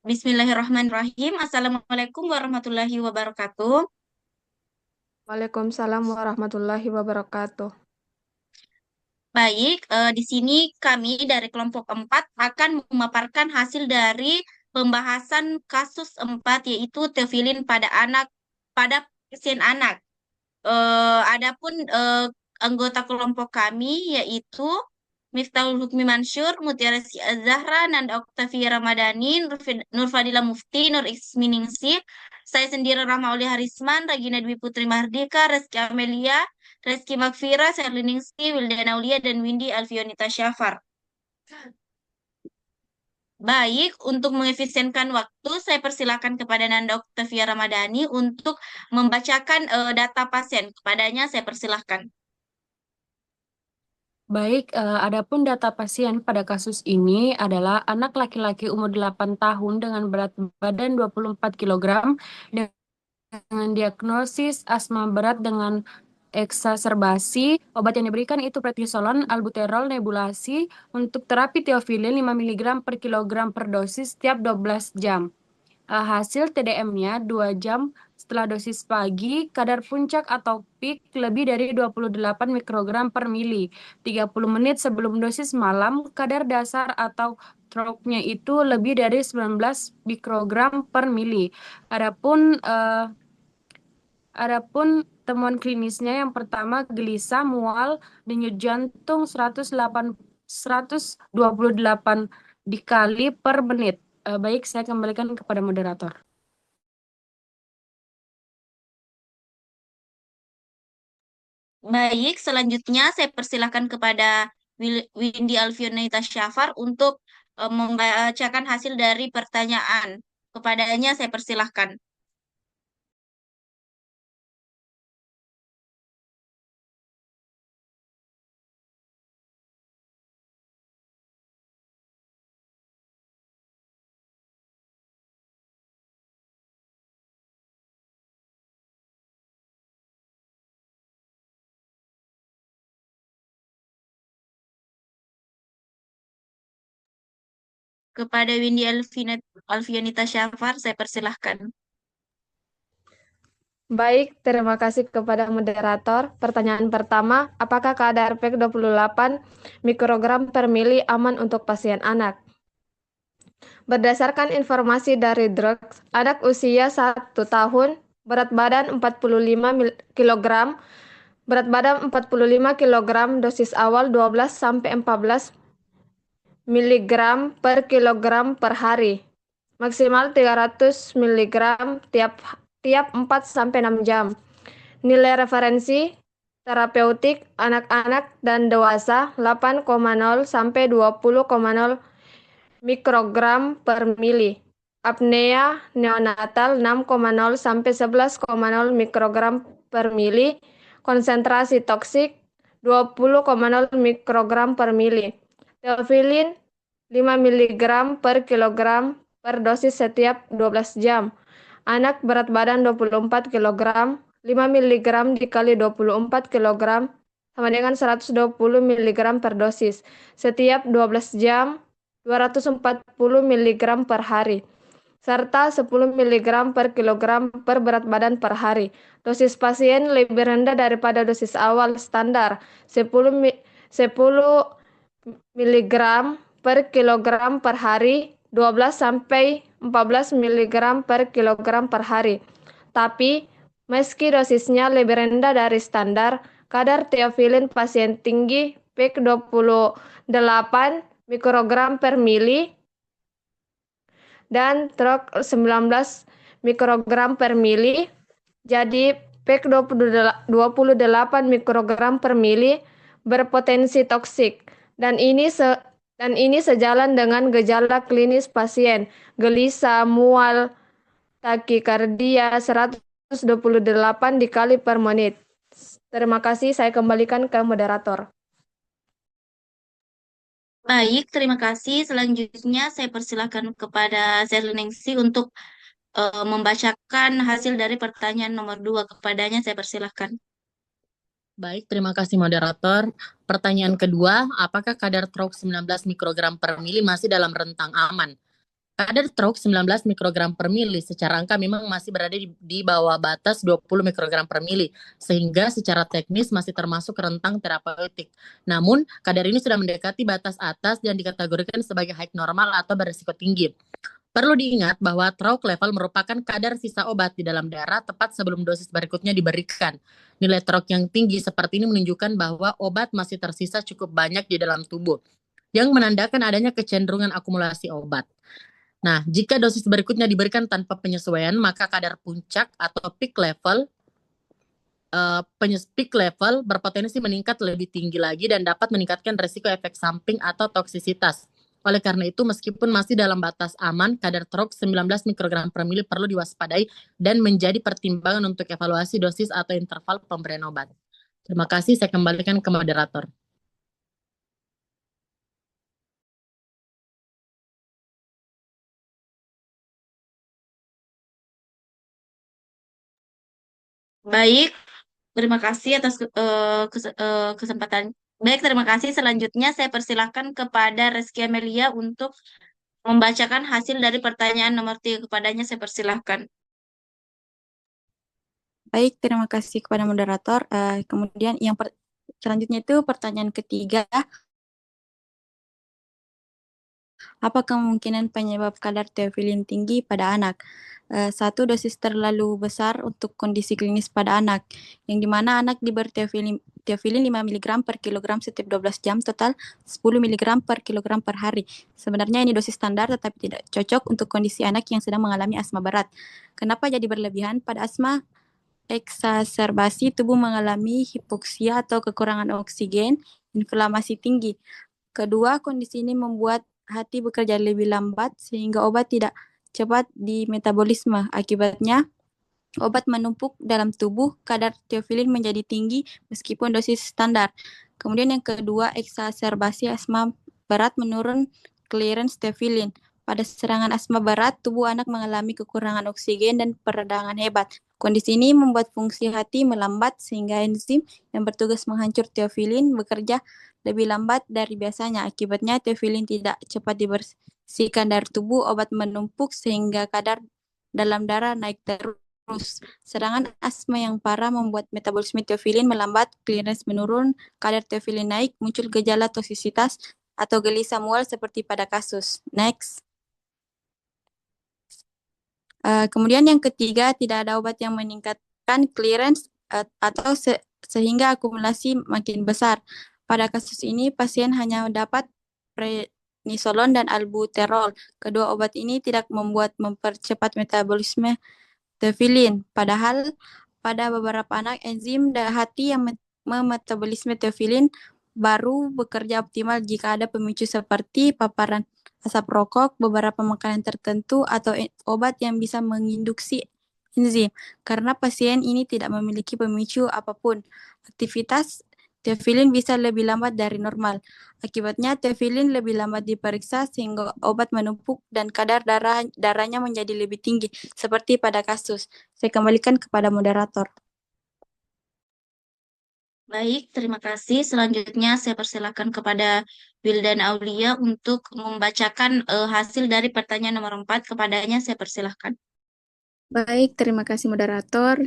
Bismillahirrahmanirrahim. Assalamualaikum warahmatullahi wabarakatuh. Waalaikumsalam warahmatullahi wabarakatuh. Baik, di sini kami dari kelompok 4 akan memaparkan hasil dari pembahasan kasus 4 yaitu teofilin pada pasien anak. Adapun anggota kelompok kami yaitu Miftahul Hukmi Mansur, Mutiara Zahra, Nanda Oktavia Ramadhani, Nurfadila Mufti, Nur Isminingsih, saya sendiri Rahma Aulia Harisman, Regina Dwi Putri Mardika, Reski Amelia, Reski Magfira, Serliningsih, Wildana Aulia, dan Windy Alfionita Syafar. Baik, untuk mengefisienkan waktu, saya persilakan kepada Nanda Oktavia Ramadhani untuk membacakan data pasien. Kepadanya saya persilahkan. Baik, adapun data pasien pada kasus ini adalah anak laki-laki umur 8 tahun dengan berat badan 24 kilogram dengan diagnosis asma berat dengan eksaserbasi. Obat yang diberikan itu prednisolon, albuterol, nebulasi untuk terapi teofilin 5 miligram per kilogram per dosis setiap 12 jam. Hasil TDM-nya 2 jam setelah dosis pagi, kadar puncak atau peak lebih dari 28 mikrogram per mili. 30 menit sebelum dosis malam, kadar dasar atau trough-nya itu lebih dari 19 mikrogram per mili. Adapun eh, adapun temuan klinisnya yang pertama gelisah, mual, denyut jantung 128 dikali per menit. Baik, saya kembalikan kepada moderator. Baik, selanjutnya saya persilahkan kepada Windy Alfionita Syafar untuk membacakan hasil dari pertanyaan. Kepadanya saya persilahkan. Kepada Windy Alfionita Syafar, saya persilahkan. Baik, terima kasih kepada moderator. Pertanyaan pertama, apakah kadar PEK 28 mikrogram per mili aman untuk pasien anak? Berdasarkan informasi dari drugs, anak usia 1 tahun, berat badan 45 kilogram, berat badan 45 kilogram, dosis awal 12 sampai 14 miligram per kilogram per hari. Maksimal 300 miligram tiap tiap 4 sampai 6 jam. Nilai referensi terapeutik anak-anak dan dewasa 8,0 sampai 20,0 mikrogram per mili. Apnea neonatal 6,0 sampai 11,0 mikrogram per mili. Konsentrasi toksik 20,0 mikrogram per mili. Teofilin 5 miligram per kilogram per dosis setiap 12 jam. Anak berat badan 24 kilogram, 5 miligram dikali 24 kilogram sama dengan 120 miligram per dosis. Setiap 12 jam, 240 miligram per hari. Serta 10 miligram per kilogram per berat badan per hari. Dosis pasien lebih rendah daripada dosis awal standar, 10 miligram per kilogram per hari, 12 sampai 14 miligram per kilogram per hari. Tapi, meski dosisnya lebih rendah dari standar, kadar teofilin pasien tinggi peak 28 mikrogram per mili dan trok 19 mikrogram per mili. Jadi, peak 28 mikrogram per mili berpotensi toksik dan ini sejalan dengan gejala klinis pasien gelisah, mual, takikardia 128 dikali per menit. Terima kasih, saya kembalikan ke moderator. Baik, terima kasih. Selanjutnya saya persilahkan kepada Zerliningsi untuk membacakan hasil dari pertanyaan nomor 2. Kepadanya saya persilahkan. Baik, terima kasih moderator. Pertanyaan kedua, apakah kadar TROX 19 mikrogram per mili masih dalam rentang aman? Kadar stroke 19 mikrogram per mili secara angka memang masih berada di bawah batas 20 mikrogram per mili, sehingga secara teknis masih termasuk rentang terapeutik. Namun, kadar ini sudah mendekati batas atas dan dikategorikan sebagai high normal atau berisiko tinggi. Perlu diingat bahwa stroke level merupakan kadar sisa obat di dalam darah tepat sebelum dosis berikutnya diberikan. Nilai stroke yang tinggi seperti ini menunjukkan bahwa obat masih tersisa cukup banyak di dalam tubuh, yang menandakan adanya kecenderungan akumulasi obat. Nah, jika dosis berikutnya diberikan tanpa penyesuaian, maka kadar puncak atau peak level berpotensi meningkat lebih tinggi lagi dan dapat meningkatkan resiko efek samping atau toksisitas. Oleh karena itu, meskipun masih dalam batas aman, kadar stroke 19 mikrogram per mili perlu diwaspadai dan menjadi pertimbangan untuk evaluasi dosis atau interval pemberian obat. Terima kasih, saya kembalikan ke moderator. Baik, terima kasih atas kesempatan. Baik, terima kasih. Selanjutnya saya persilahkan kepada Reski Amelia untuk membacakan hasil dari pertanyaan nomor 3. Kepadanya saya persilahkan. Baik, terima kasih kepada moderator. Kemudian selanjutnya itu pertanyaan ketiga. Apa kemungkinan penyebab kadar teofilin tinggi pada anak? Satu, dosis terlalu besar untuk kondisi klinis pada anak, yang dimana anak diberi teofilin 5 mg per kilogram setiap 12 jam, total 10 mg per kilogram per hari. Sebenarnya ini dosis standar tetapi tidak cocok untuk kondisi anak yang sedang mengalami asma berat. Kenapa jadi berlebihan? Pada asma eksaserbasi, tubuh mengalami hipoksia atau kekurangan oksigen, inflamasi tinggi. Kedua, kondisi ini membuat hati bekerja lebih lambat sehingga obat tidak cepat di metabolisme. Akibatnya, obat menumpuk dalam tubuh, kadar teofilin menjadi tinggi meskipun dosis standar. Kemudian yang kedua, eksaserbasi asma berat menurun clearance teofilin. Pada serangan asma berat, tubuh anak mengalami kekurangan oksigen dan peradangan hebat. Kondisi ini membuat fungsi hati melambat sehingga enzim yang bertugas menghancur teofilin bekerja lebih lambat dari biasanya. Akibatnya teofilin tidak cepat dibersihkan dari tubuh, obat menumpuk sehingga kadar dalam darah naik terus. Serangan asma yang parah membuat metabolisme teofilin melambat, clearance menurun, kadar teofilin naik, muncul gejala toksisitas atau gelisah mual seperti pada kasus. Next. Kemudian yang ketiga, tidak ada obat yang meningkatkan clearance atau sehingga akumulasi makin besar. Pada kasus ini, pasien hanya dapat prednisolon dan albuterol. Kedua obat ini tidak mempercepat metabolisme teofilin. Padahal pada beberapa anak, enzim hati yang memetabolisme teofilin baru bekerja optimal jika ada pemicu seperti paparan asap rokok, beberapa makanan tertentu, atau obat yang bisa menginduksi enzim. Karena pasien ini tidak memiliki pemicu apapun, aktivitas teofilin bisa lebih lambat dari normal. Akibatnya teofilin lebih lambat diperiksa sehingga obat menumpuk dan kadar darahnya menjadi lebih tinggi, seperti pada kasus. Saya kembalikan kepada moderator. Baik, terima kasih. Selanjutnya saya persilakan kepada Wildan Aulia untuk membacakan hasil dari pertanyaan nomor 4. Kepadanya saya persilahkan. Baik, terima kasih moderator.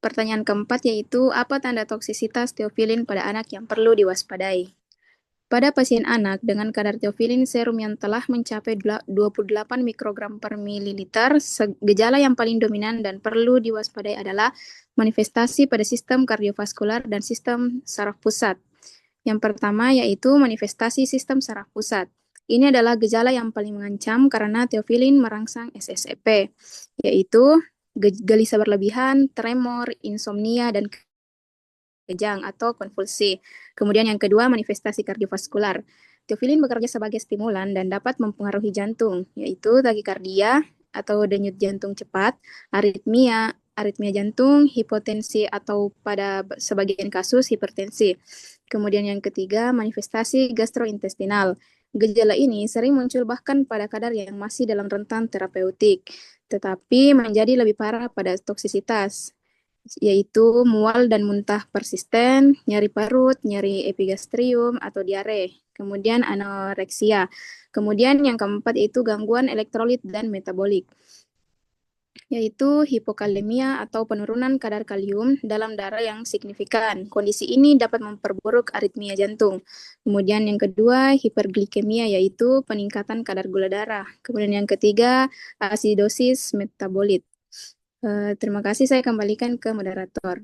Pertanyaan keempat yaitu, apa tanda toksisitas teofilin pada anak yang perlu diwaspadai? Pada pasien anak dengan kadar teofilin serum yang telah mencapai 28 mikrogram per mililiter, gejala yang paling dominan dan perlu diwaspadai adalah manifestasi pada sistem kardiovaskular dan sistem saraf pusat. Yang pertama yaitu manifestasi sistem saraf pusat. Ini adalah gejala yang paling mengancam karena teofilin merangsang SSEP, yaitu gelisah berlebihan, tremor, insomnia, dan kejang atau konvulsi. Kemudian yang kedua, manifestasi kardiovaskular. Teofilin bekerja sebagai stimulan dan dapat mempengaruhi jantung, yaitu takikardia atau denyut jantung cepat, aritmia jantung, hipotensi atau pada sebagian kasus hipertensi. Kemudian yang ketiga, manifestasi gastrointestinal. Gejala ini sering muncul bahkan pada kadar yang masih dalam rentan terapeutik, tetapi menjadi lebih parah pada toksisitas. yaitu mual dan muntah persisten, nyeri perut, nyeri epigastrium atau diare. Kemudian anoreksia. Kemudian yang keempat yaitu gangguan elektrolit dan metabolik, yaitu hipokalemia atau penurunan kadar kalium dalam darah yang signifikan. Kondisi ini dapat memperburuk aritmia jantung. Kemudian yang kedua, hiperglikemia, yaitu peningkatan kadar gula darah. Kemudian yang ketiga, asidosis metabolit. Terima kasih, saya kembalikan ke moderator.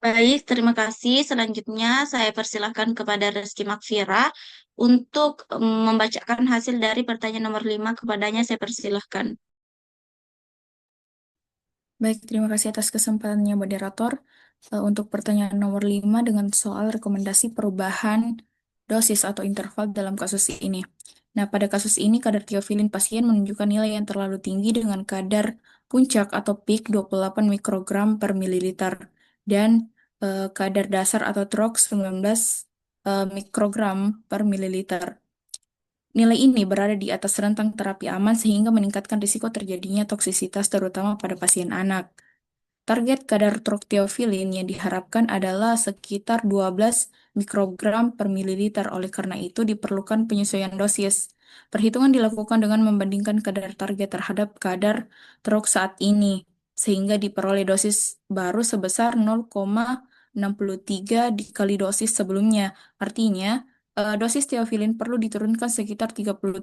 Baik, terima kasih. Selanjutnya saya persilahkan kepada Reski Makfira untuk membacakan hasil dari pertanyaan nomor 5. Kepadanya saya persilahkan. Baik, terima kasih atas kesempatannya moderator. Untuk pertanyaan nomor 5 dengan soal rekomendasi perubahan dosis atau interval dalam kasus ini. Nah, pada kasus ini kadar teofilin pasien menunjukkan nilai yang terlalu tinggi dengan kadar puncak atau peak 28 mikrogram per mililiter dan kadar dasar atau trox 19 mikrogram per mililiter. Nilai ini berada di atas rentang terapi aman sehingga meningkatkan risiko terjadinya toksisitas terutama pada pasien anak. Target kadar trokteofilin yang diharapkan adalah sekitar 12 mikrogram per mililiter. Oleh karena itu diperlukan penyesuaian dosis. Perhitungan dilakukan dengan membandingkan kadar target terhadap kadar trok saat ini, sehingga diperoleh dosis baru sebesar 0,63 dikali dosis sebelumnya. Artinya, dosis teofilin perlu diturunkan sekitar 37%,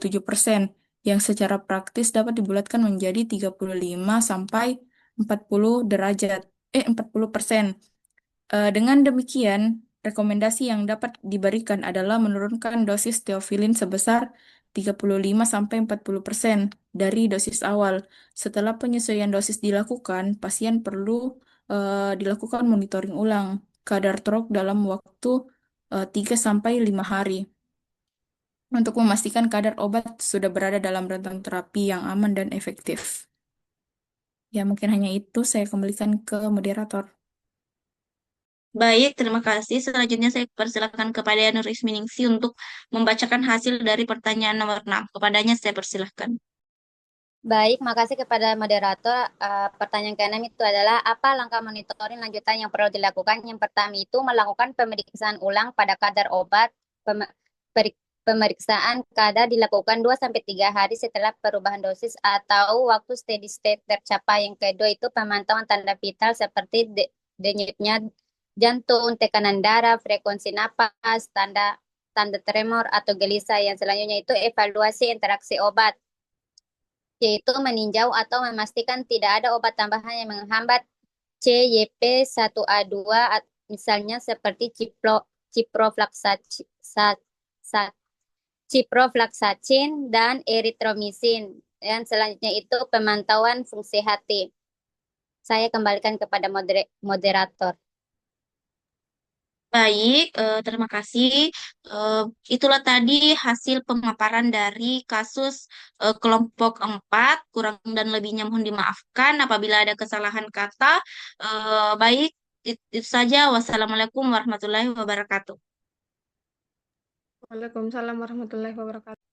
yang secara praktis dapat dibulatkan menjadi 35 sampai 40%. Dengan demikian, rekomendasi yang dapat diberikan adalah menurunkan dosis teofilin sebesar 35 sampai 40% dari dosis awal. Setelah penyesuaian dosis dilakukan, pasien perlu dilakukan monitoring ulang kadar trok dalam waktu 3 sampai 5 hari untuk memastikan kadar obat sudah berada dalam rentang terapi yang aman dan efektif. Ya, mungkin hanya itu. Saya kembalikan ke moderator. Baik, terima kasih. Selanjutnya saya persilakan kepada Nur Isminingsi untuk membacakan hasil dari pertanyaan nomor 6. Kepadanya saya persilahkan. Baik, makasih kepada moderator. Pertanyaan ke-6 itu adalah apa langkah monitoring lanjutan yang perlu dilakukan? Yang pertama itu melakukan pemeriksaan ulang pada kadar obat. Pemeriksaan kadar dilakukan 2-3 hari setelah perubahan dosis atau waktu steady state tercapai. Yang kedua itu pemantauan tanda vital seperti denyutnya jantung, tekanan darah, frekuensi napas, tanda tremor atau gelisah. Yang selanjutnya itu evaluasi interaksi obat, yaitu meninjau atau memastikan tidak ada obat tambahan yang menghambat CYP1A2, misalnya seperti ciprofloxacin dan eritromisin. Dan selanjutnya itu pemantauan fungsi hati. Saya kembalikan kepada moderator. Baik, terima kasih. Itulah tadi hasil pemaparan dari kasus kelompok 4. Kurang dan lebihnya mohon dimaafkan apabila ada kesalahan kata. Baik, itu saja. Wassalamualaikum warahmatullahi wabarakatuh. Waalaikumsalam warahmatullahi wabarakatuh.